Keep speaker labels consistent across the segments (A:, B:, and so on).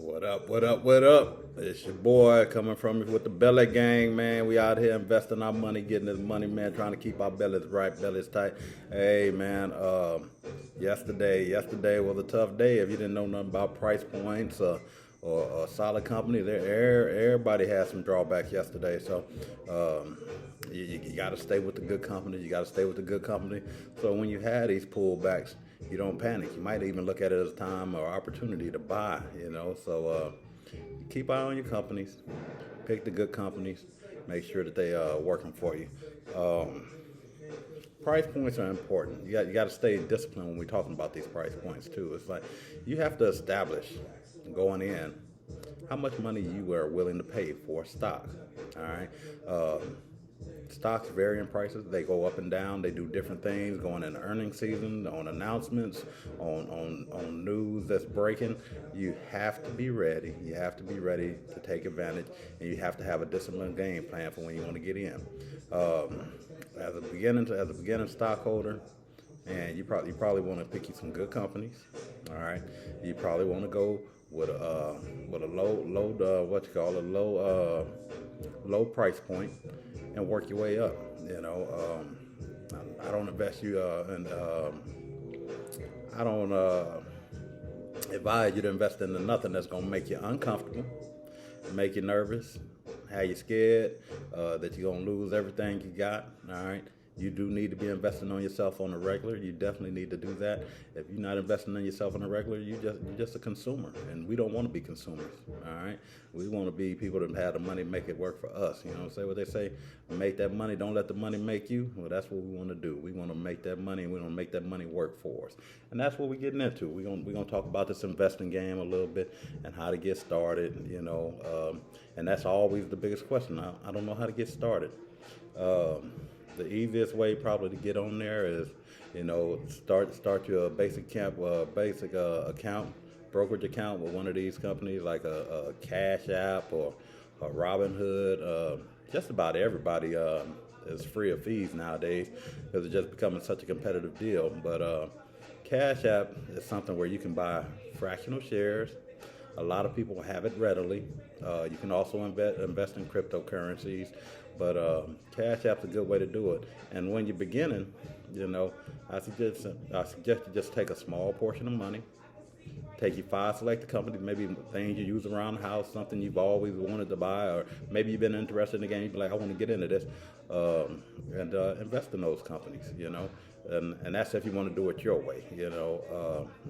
A: What up, what up, what up? It's your boy coming from with the Belly Gang, man. We out here investing our money, getting this money, man, trying to keep our bellies right, bellies tight. Hey, man, yesterday was a tough day. If you didn't know nothing about price points or solid companies, everybody had some drawbacks yesterday. So you got to stay with the good company. You got to stay with the good company. So when you have these pullbacks, you don't panic. You might even look at it as a time or opportunity to buy, So keep eye on your companies, pick the good companies, make sure that they are working for you. Um, Price points are important. You got to stay disciplined when we're talking about these price points too. It's like you have to establish going in how much money you are willing to pay for stock. All right. Stocks vary in prices. They go up and down. They do different things going into earnings season, on announcements, on news that's breaking. You have to be ready. You have to be ready to take advantage, and you have to have a disciplined game plan for when you want to get in. As a beginning stockholder, and you probably want to pick you some good companies. All right, you probably want to go with a low price point and work your way up. I don't invest you in I don't advise you to invest into nothing that's gonna make you uncomfortable, make you nervous, have you scared that you're gonna lose everything you got. All right. You do need to be investing on yourself on a regular. You definitely need to do that. If you're not investing in yourself on a regular, you're just a consumer, and we don't want to be consumers. All right, we want to be people that have the money make it work for us. Say what they say, make that money. Don't let the money make you. Well, that's what we want to do. We want to make that money, and we want to make that money work for us. And that's what we're getting into. We're gonna talk about this investing game a little bit and how to get started. And that's always the biggest question. I don't know how to get started. The easiest way probably to get on there is, start your basic account, brokerage account with one of these companies like a Cash App or a Robinhood. Just about everybody is free of fees nowadays because it's just becoming such a competitive deal. But Cash App is something where you can buy fractional shares. A lot of people have it readily. You can also invest in cryptocurrencies, but Cash App's a good way to do it. And when you're beginning, I suggest you just take a small portion of money, take your five selected companies, maybe things you use around the house, something you've always wanted to buy, or maybe you've been interested in the game. You'd be like, I want to get into this, and invest in those companies. And that's if you want to do it your way.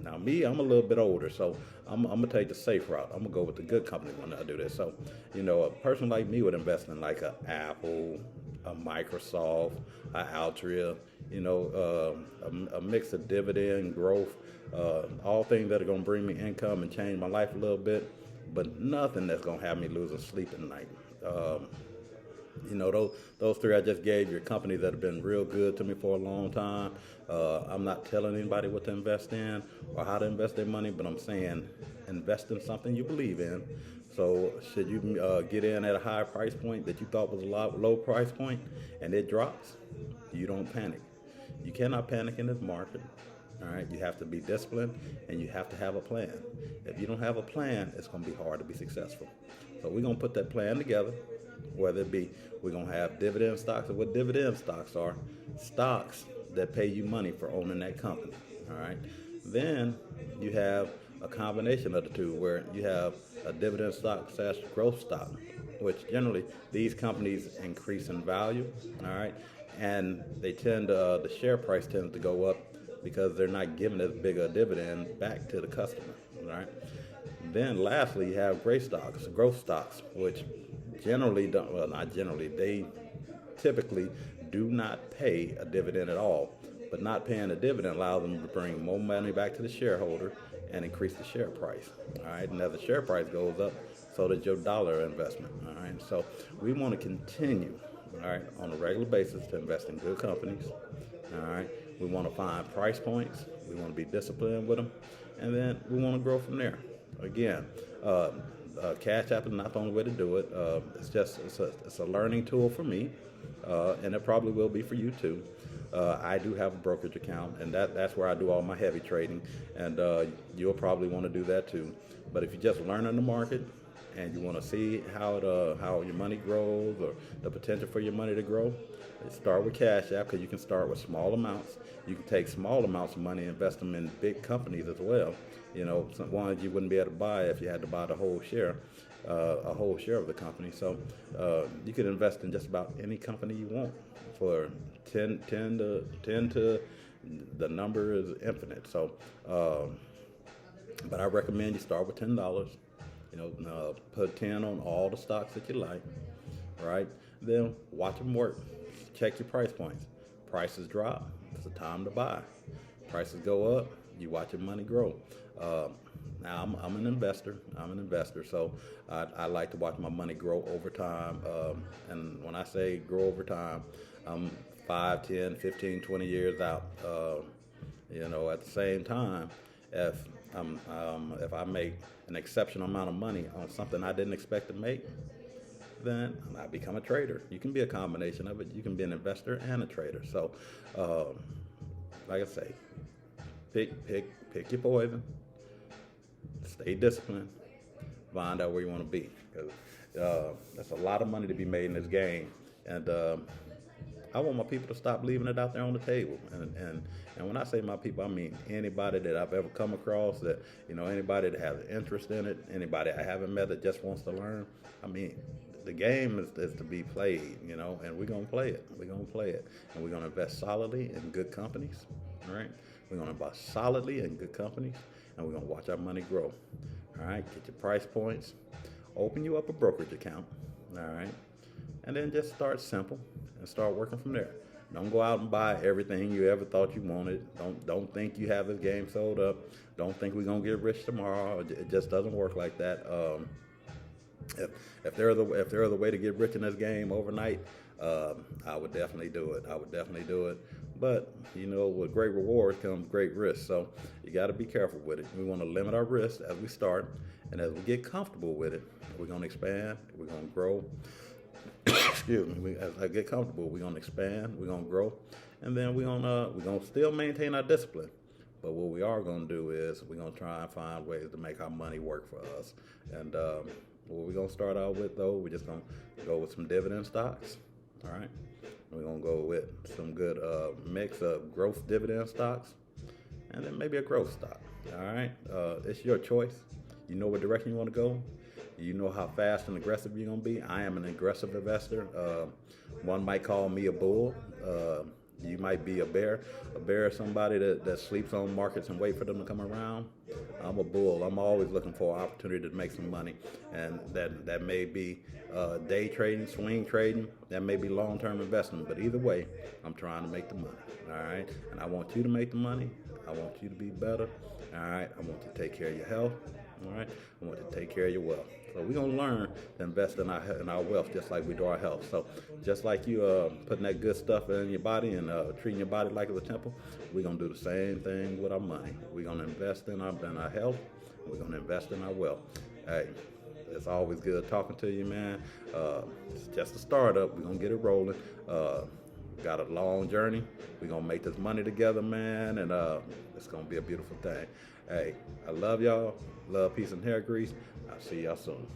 A: Now me, I'm a little bit older, so I'm gonna take the safe route. I'm gonna go with the good company when I do this. So, a person like me would invest in like a Apple, a Microsoft, a Altria. A mix of dividend growth, all things that are gonna bring me income and change my life a little bit, but nothing that's gonna have me losing sleep at night. Those three I just gave you are companies that have been real good to me for a long time. I'm not telling anybody what to invest in or how to invest their money, but I'm saying invest in something you believe in. So should you get in at a high price point that you thought was a low price point and it drops, you don't panic. You cannot panic in this market. All right, you have to be disciplined and you have to have a plan. If you don't have a plan, it's going to be hard to be successful. So we're going to put that plan together, whether it be we're going to have dividend stocks. And what dividend stocks are, stocks that pay you money for owning that company. All right, then you have a combination of the two where you have a dividend stock / growth stock, which generally these companies increase in value. All right, and the share price tends to go up because they're not giving as big a dividend back to the customer. All right. Then lastly, you have growth stocks, which generally don't, well, not generally, they typically do not pay a dividend at all. But not paying a dividend allows them to bring more money back to the shareholder and increase the share price. All right. And as the share price goes up, so does your dollar investment. All right. So we want to continue, all right, on a regular basis to invest in good companies. All right. We want to find price points. We want to be disciplined with them. And then we want to grow from there. Again, Cash App is not the only way to do it. It's a learning tool for me, and it probably will be for you too. I do have a brokerage account, and that's where I do all my heavy trading, and you'll probably want to do that too. But if you're just learning the market and you want to see how your money grows or the potential for your money to grow, start with Cash App, because you can start with small amounts. You can take small amounts of money and invest them in big companies as well. Some ones you wouldn't be able to buy if you had to buy the whole share, a whole share of the company. So you could invest in just about any company you want for 10 to the number is infinite. So, but I recommend you start with $10. Put 10 on all the stocks that you like, right? Then watch them work. Check your price points. Prices drop, it's the time to buy. Prices go up, you watch your money grow. Now I'm an investor. So I like to watch my money grow over time. And when I say grow over time, I'm 5, 10, 15, 20 years out. At the same time, if I make an exceptional amount of money on something I didn't expect to make, then I become a trader. You can be a combination of it. You can be an investor and a trader. So, like I say, pick your poison. Stay disciplined. Find out where you want to be. Because there's a lot of money to be made in this game, and I want my people to stop leaving it out there on the table. And when I say my people, I mean anybody that I've ever come across, that anybody that has an interest in it, anybody I haven't met that just wants to learn. I mean, the game is to be played, and we're gonna play it. And we're gonna invest solidly in good companies. All right, we're gonna invest solidly in good companies, and we're gonna watch our money grow. All right, get your price points. Open you up a brokerage account. All right, and then just start simple and start working from there. Don't go out and buy everything you ever thought you wanted. Don't think you have this game sold up. Don't think we're gonna get rich tomorrow. It just doesn't work like that. If there is a way to get rich in this game overnight, I would definitely do it. But with great rewards comes great risk. So you got to be careful with it. We want to limit our risk as we start, and as we get comfortable with it, we're gonna expand. We're gonna grow. Excuse me. As I get comfortable, we're gonna expand. We're gonna grow, and then we're gonna still maintain our discipline. But what we are gonna do is we're gonna try and find ways to make our money work for us. And what we're gonna start out with, though, we're just gonna go with some dividend stocks. All right. We're gonna go with some good mix of growth dividend stocks, and then maybe a growth stock. All right. It's your choice. You know what direction you want to go. You know how fast and aggressive you're going to be. I am an aggressive investor. One might call me a bull. You might be a bear. A bear is somebody that sleeps on markets and wait for them to come around. I'm a bull. I'm always looking for an opportunity to make some money. And that may be day trading, swing trading. That may be long-term investment. But either way, I'm trying to make the money. All right? And I want you to make the money. I want you to be better. All right? I want you to take care of your health. All right? I want you to take care of your wealth. So we're going to learn to invest in our wealth just like we do our health. So just like you putting that good stuff in your body and treating your body like it's a temple, we're going to do the same thing with our money. We're going to invest in our health. We're going to invest in our wealth. Hey, it's always good talking to you, man. It's just a startup. We're going to get it rolling. Got a long journey. We're going to make this money together, man, and it's going to be a beautiful thing. Hey, I love y'all. Love, peace, and hair grease. I'll see y'all soon.